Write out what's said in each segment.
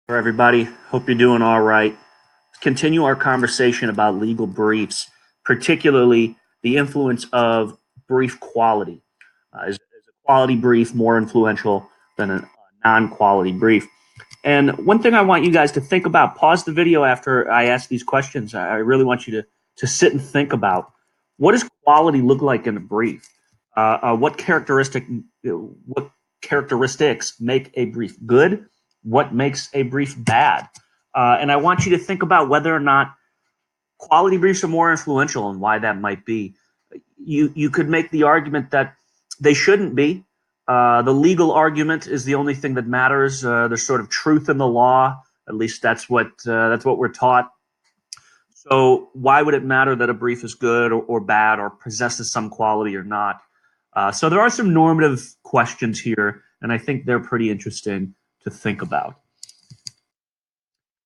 For everybody. Hope you're doing all right. Let's continue our conversation about legal briefs, particularly the influence of brief quality. Is a quality brief more influential than a non-quality brief? And one thing I want you guys to think about, pause the video after I ask these questions. I really want you to sit and think about, what does quality look like in a brief? What characteristics make a brief good? What makes a brief bad? And I want you to think about whether or not quality briefs are more influential and why that might be. You could make the argument that they shouldn't be. The legal argument is the only thing that matters. There's sort of truth in the law. At least that's what we're taught. So why would it matter that a brief is good or bad or possesses some quality or not? So there are some normative questions here, and I think they're pretty interesting to think about.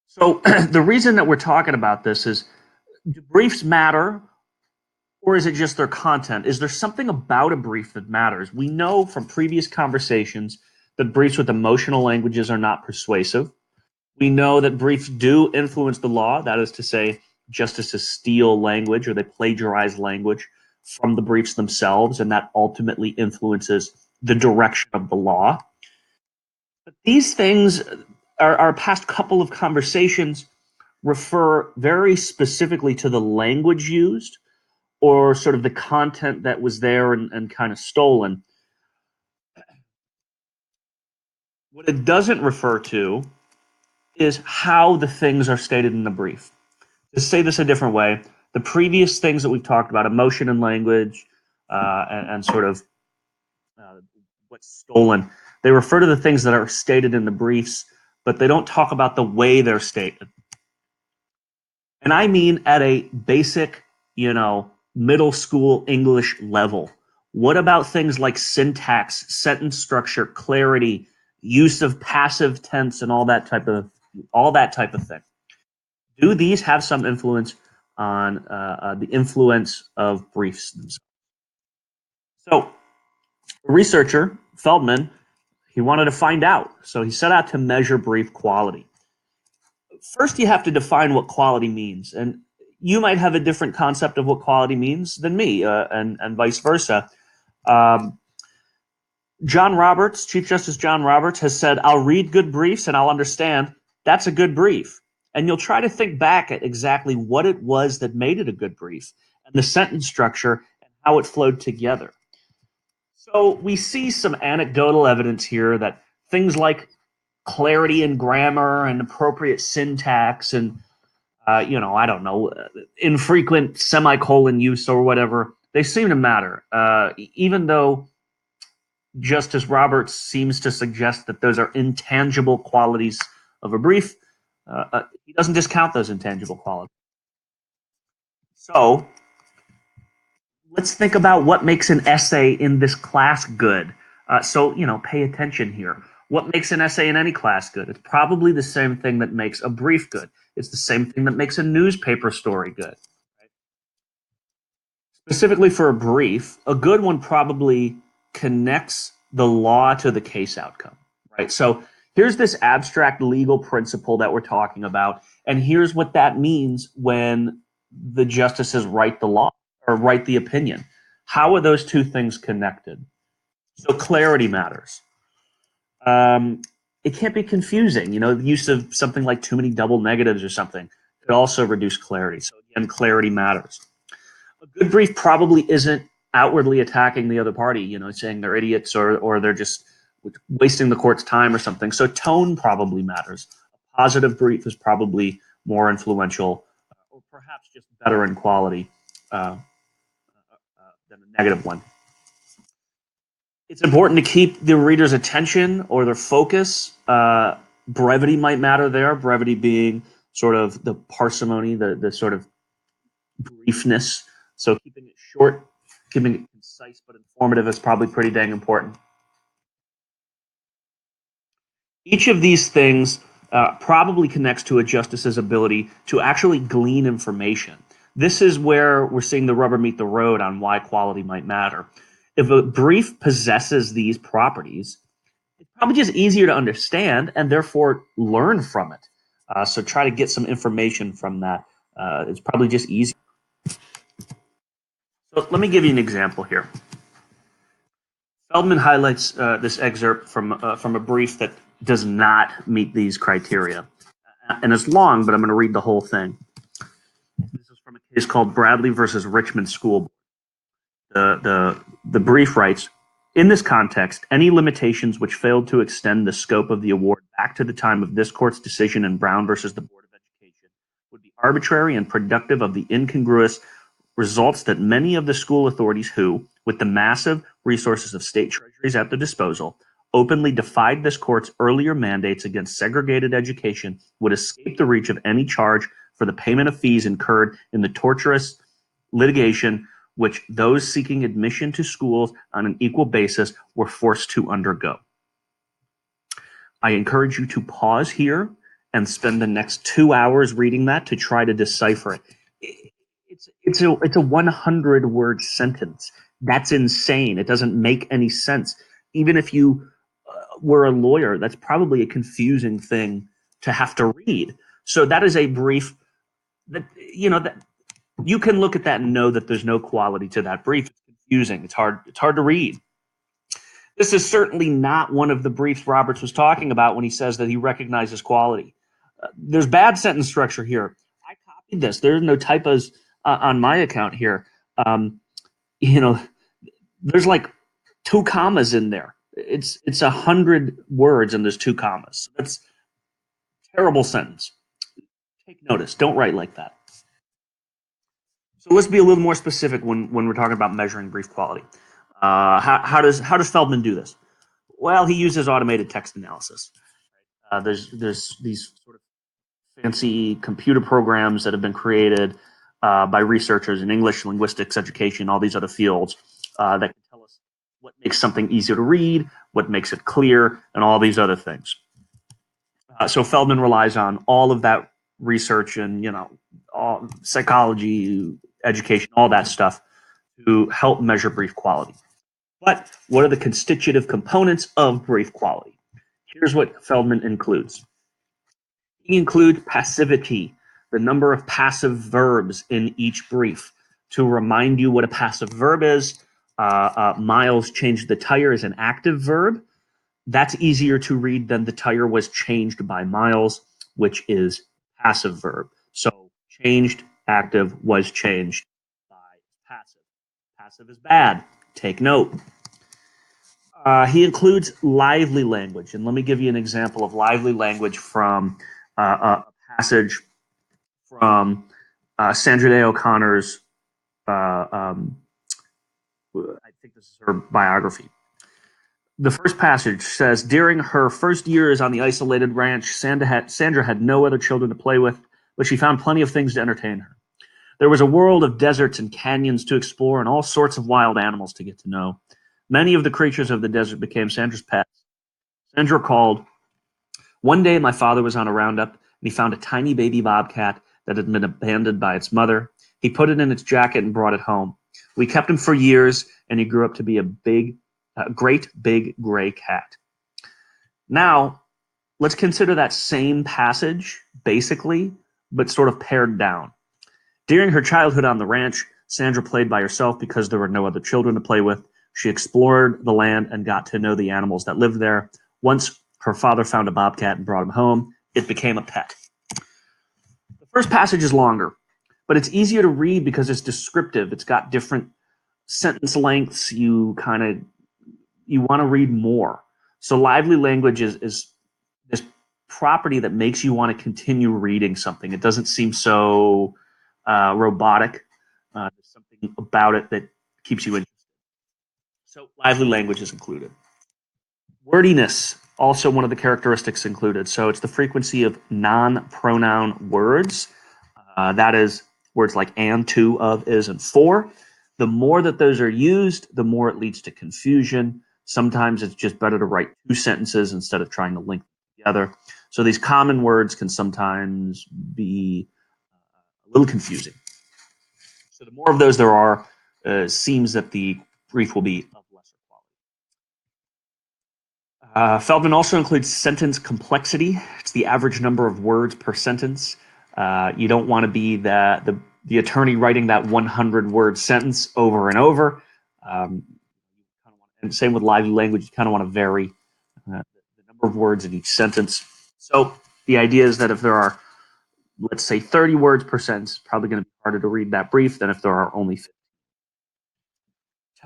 So the reason that we're talking about this is, do briefs matter, or is it just their content? Is there something about a brief that matters? We know from previous conversations that briefs with emotional languages are not persuasive. We know that briefs do influence the law. That is to say, justices steal language or they plagiarize language from the briefs themselves, and that ultimately influences the direction of the law. But these things, our past couple of conversations refer very specifically to the language used or sort of the content that was there and kind of stolen. What it doesn't refer to is how the things are stated in the brief. To say this a different way, the previous things that we've talked about, emotion and language, and sort of what's stolen, they refer to the things that are stated in the briefs, but they don't talk about the way they're stated. And I mean at a basic, middle school English level. What about things like syntax, sentence structure, clarity, use of passive tense, and all that type of thing? Do these have some influence on the influence of briefs themselves? So, a researcher, Feldman, he wanted to find out. So he set out to measure brief quality. First, you have to define what quality means. And you might have a different concept of what quality means than me, and vice versa. John Roberts, Chief Justice John Roberts, has said, "I'll read good briefs and I'll understand that's a good brief." And you'll try to think back at exactly what it was that made it a good brief and the sentence structure and how it flowed together. So we see some anecdotal evidence here that things like clarity in grammar and appropriate syntax and, I don't know, infrequent semicolon use or whatever, they seem to matter. Even though Justice Roberts seems to suggest that those are intangible qualities of a brief, he doesn't discount those intangible qualities. So let's think about what makes an essay in this class good. So pay attention here. What makes an essay in any class good? It's probably the same thing that makes a brief good. It's the same thing that makes a newspaper story good. Right? Specifically for a brief, a good one probably connects the law to the case outcome, right? So here's this abstract legal principle that we're talking about, and here's what that means when the justices write the law or write the opinion. How are those two things connected? So clarity matters. It can't be confusing. The use of something like too many double negatives or something could also reduce clarity. So again, clarity matters. A good brief probably isn't outwardly attacking the other party, saying they're idiots or they're just wasting the court's time or something. So tone probably matters. A positive brief is probably more influential or perhaps just better in quality than a negative one. It's important to keep the reader's attention or their focus. Brevity might matter there. Brevity being sort of the parsimony, the sort of briefness. So keeping it short, keeping it concise but informative is probably pretty dang important. Each of these things probably connects to a justice's ability to actually glean information. This is where we're seeing the rubber meet the road on why quality might matter. If a brief possesses these properties, it's probably just easier to understand and therefore learn from it. So try to get some information from that. It's probably just easier. So let me give you an example here. Feldman highlights this excerpt from a brief that does not meet these criteria. And it's long, but I'm going to read the whole thing. This is from a case called Bradley versus Richmond School Board. The brief writes, in this context, any limitations which failed to extend the scope of the award back to the time of this court's decision in Brown versus the Board of Education would be arbitrary and productive of the incongruous results that many of the school authorities who, with the massive resources of state treasuries at their disposal, openly defied this court's earlier mandates against segregated education would escape the reach of any charge for the payment of fees incurred in the tortuous litigation which those seeking admission to schools on an equal basis were forced to undergo. I encourage you to pause here and spend the next 2 hours reading that to try to decipher it. It's a 100-word sentence. That's insane. It doesn't make any sense. Even if you were a lawyer, that's probably a confusing thing to have to read. So that is a brief that that you can look at that and know that there's no quality to that brief. It's confusing. It's hard to read. This is certainly not one of the briefs Roberts was talking about when he says that he recognizes quality. There's bad sentence structure here. I copied this. There's no typos on my account here. You know, there's like 2 commas in there. It's 100 words and there's 2 commas. That's a terrible sentence. Take notice. Don't write like that. So let's be a little more specific when we're talking about measuring brief quality. How does Feldman do this? Well, he uses automated text analysis. There's these sort of fancy computer programs that have been created by researchers in English, linguistics, education, all these other fields that can tell us what makes something easier to read, what makes it clear, and all these other things. So Feldman relies on all of that research and all psychology, education, all that stuff to help measure brief quality. But what are the constitutive components of brief quality? Here's what Feldman includes. He includes passivity, the number of passive verbs in each brief. To remind you what a passive verb is, Miles changed the tire as an active verb. That's easier to read than the tire was changed by Miles, which is passive verb. So changed, active, was changed by passive. Passive is bad. Take note. He includes lively language, and let me give you an example of lively language from a passage from Sandra Day O'Connor's, I think this is her biography. The first passage says, during her first years on the isolated ranch, Sandra had no other children to play with, but she found plenty of things to entertain her. There was a world of deserts and canyons to explore and all sorts of wild animals to get to know. Many of the creatures of the desert became Sandra's pets. Sandra called, one day my father was on a roundup and he found a tiny baby bobcat that had been abandoned by its mother. He put it in its jacket and brought it home. We kept him for years and he grew up to be a great big gray cat. Now, let's consider that same passage, basically, but sort of pared down. During her childhood on the ranch, Sandra played by herself because there were no other children to play with. She explored the land and got to know the animals that lived there. Once her father found a bobcat and brought him home, it became a pet. The first passage is longer, but it's easier to read because it's descriptive. It's got different sentence lengths. You want to read more. So lively language is this property that makes you want to continue reading something. It doesn't seem so robotic. There's something about it that keeps you interested. So lively language is included. Wordiness, also one of the characteristics included. So it's the frequency of non-pronoun words. That is words like and, to, of, is, and for. The more that those are used, the more it leads to confusion. Sometimes it's just better to write 2 sentences instead of trying to link them together. So these common words can sometimes be a little confusing. So the more of those there are, seems that the brief will be of lesser Feldman also includes sentence complexity. It's the average number of words per sentence. You don't want to be the attorney writing that 100-word sentence over and over. And same with lively language. You kind of want to vary the number of words in each sentence. So the idea is that if there are, let's say, 30 words per sentence, probably going to be harder to read that brief than if there are only 50.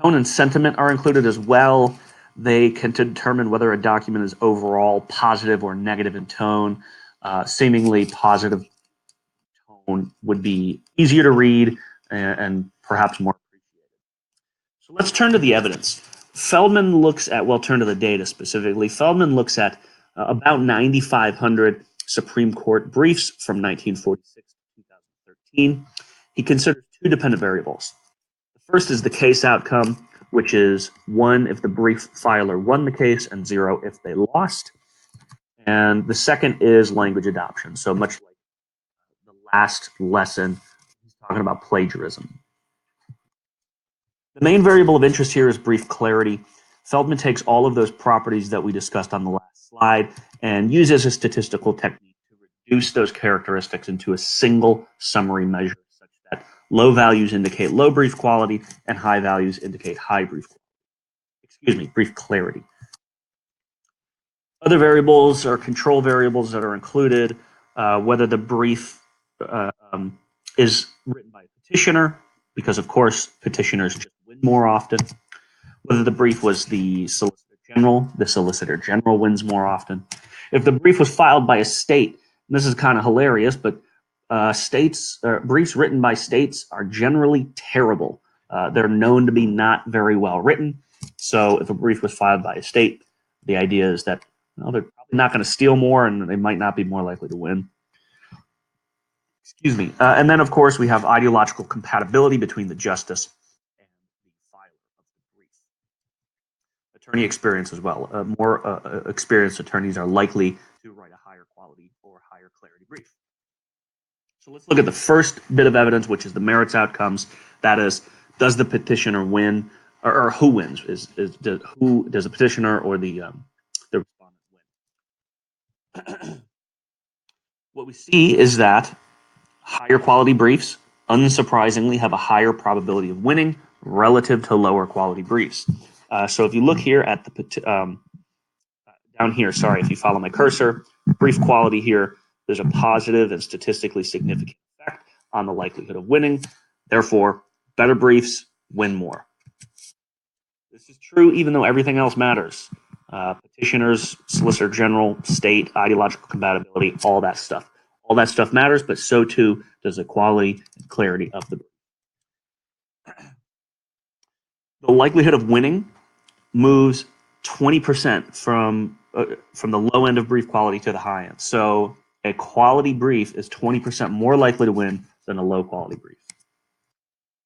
Tone and sentiment are included as well. They can determine whether a document is overall positive or negative in tone. Seemingly positive tone would be easier to read and perhaps more appreciated. So let's turn to the evidence. Feldman looks at, well, turn to the data specifically. Feldman looks at about 9,500 Supreme Court briefs from 1946 to 2013. He considers two dependent variables. The first is the case outcome, which is 1 if the brief filer won the case and 0 if they lost. And the second is language adoption. So much like the last lesson, he's talking about plagiarism. The main variable of interest here is brief clarity. Feldman takes all of those properties that we discussed on the last slide and uses a statistical technique to reduce those characteristics into a single summary measure such that low values indicate low brief quality and high values indicate high brief clarity. Other variables are control variables that are included, whether the brief is written by a petitioner, because of course petitioners just win more often. Whether the brief was the Solicitor General wins more often. If the brief was filed by a state, and this is kind of hilarious, but briefs written by states are generally terrible. They're known to be not very well written. So if a brief was filed by a state, the idea is that they're probably not going to steal more, and they might not be more likely to win. Excuse me. And then, of course, we have ideological compatibility between the justice and the filer of the brief. Attorney experience as well. More experienced attorneys are likely to write a higher quality or higher clarity brief. So let's look at the first bit of evidence, which is the merits outcomes. That is, does the petitioner win, or who wins? Who does the petitioner or the respondent win? What we see is that higher quality briefs, unsurprisingly, have a higher probability of winning relative to lower quality briefs. So if you look here at the down here, sorry, if you follow my cursor, brief quality here, there's a positive and statistically significant effect on the likelihood of winning. Therefore, better briefs win more. This is true even though everything else matters. Petitioners, Solicitor General, state, ideological compatibility, all that stuff. All that stuff matters, but so too does the quality and clarity of the brief. The likelihood of winning moves 20% from the low end of brief quality to the high end. So a quality brief is 20% more likely to win than a low quality brief.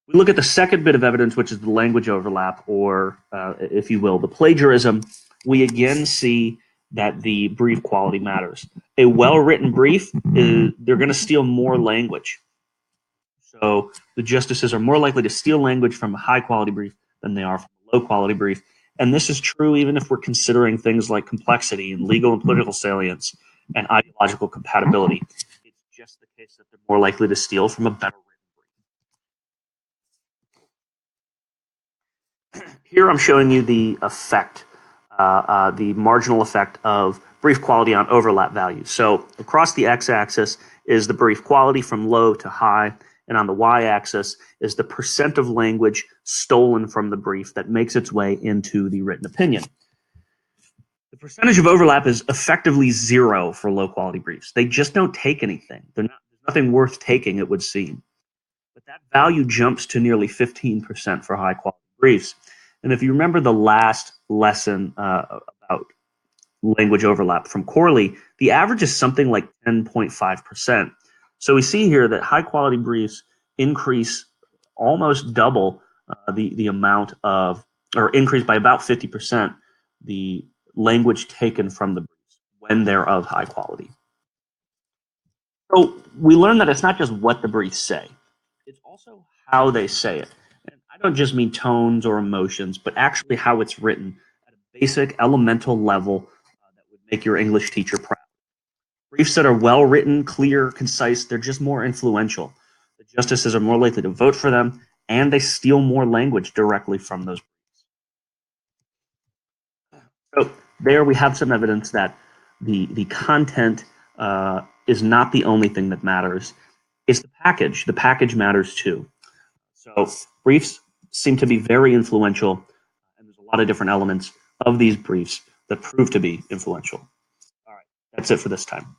We look at the second bit of evidence, which is the language overlap, or if you will, the plagiarism. We again see that the brief quality matters. A well-written brief, they're going to steal more language. So the justices are more likely to steal language from a high-quality brief than they are from a low-quality brief. And this is true even if we're considering things like complexity and legal and political salience and ideological compatibility. It's just the case that they're more likely to steal from a better written brief. Here I'm showing you the effect, the marginal effect of brief quality on overlap values. So across the x-axis is the brief quality from low to high, and on the y-axis is the percent of language stolen from the brief that makes its way into the written opinion. The percentage of overlap is effectively 0 for low-quality briefs. They just don't take anything. There's nothing worth taking, it would seem. But that value jumps to nearly 15% for high-quality briefs. And if you remember the last lesson about language overlap from Corley, the average is something like 10.5%. So we see here that high-quality briefs increase almost double the amount of, or increase by about 50% the language taken from the briefs when they're of high quality. So we learn that it's not just what the briefs say, it's also how they say it. And I don't just mean tones or emotions, but actually how it's written at a basic elemental level that would make your English teacher proud. Briefs that are well written, clear, concise, they're just more influential. The justices are more likely to vote for them, and they steal more language directly from those. So there we have some evidence that the content is not the only thing that matters. It's the package. The package matters too. So briefs seem to be very influential, and there's a lot of different elements of these briefs that prove to be influential. All right, that's it for this time.